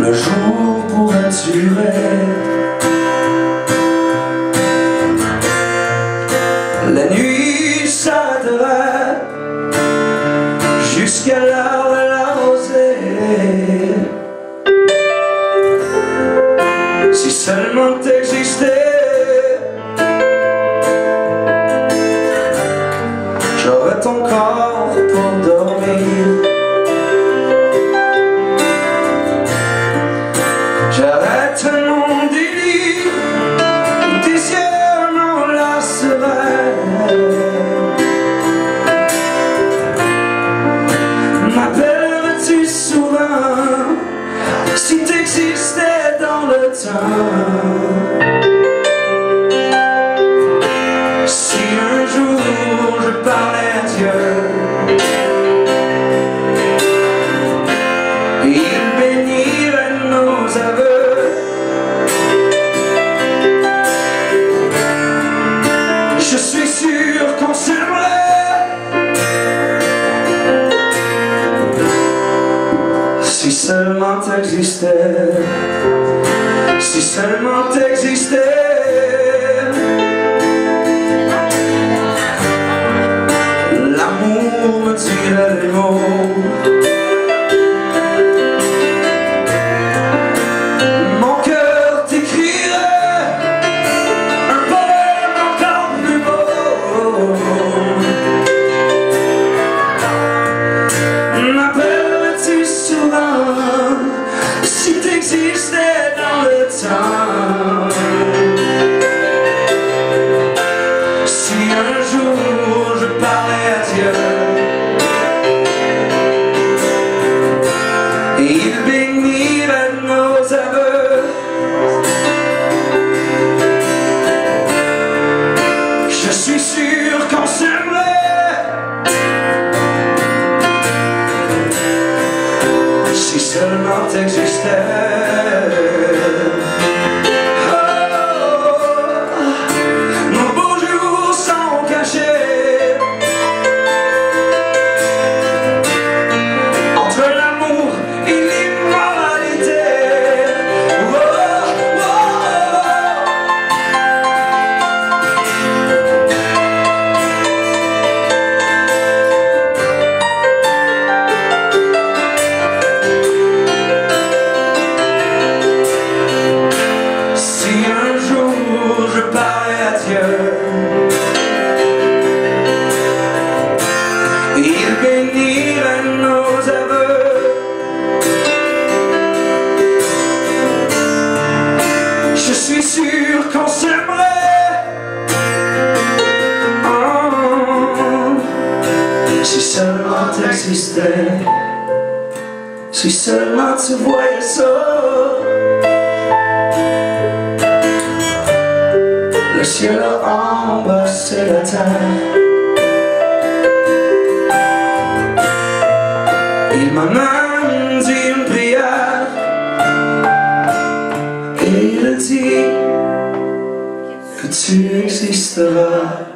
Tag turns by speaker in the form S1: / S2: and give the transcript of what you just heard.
S1: Le jour pourrait durer, la nuit s'arrêterait jusqu'à l'heure de la rosée. Si seulement t'existais, j'aurais ton corps pour dormir. J'arrête mon délire, tes yeux m'enlaceraient. M'appellerais-tu souvent si t'existais dans le temps? Si un jour je parlais à Dieu, il bénirait nos aveux. Je suis sûr qu'on s'aimerait si seulement t'existais, si seulement t'existais. L'amour me dirait les mots, mon cœur t'écrirait un poème encore plus beau. M'appellerais-tu souvent si t'existais dans le temps? Si un jour je parlais à Dieu, il bénirait nos aveux. Je suis sûr qu'on s'aimerait si seulement t'existais. Il bénirait nos aveux. Je suis sûr qu'on s'aimerait si seulement t'existais, si seulement tu voyais ça. Le ciel a embrassé la terre. Il m'a même dit une prière et il a dit que tu existeras.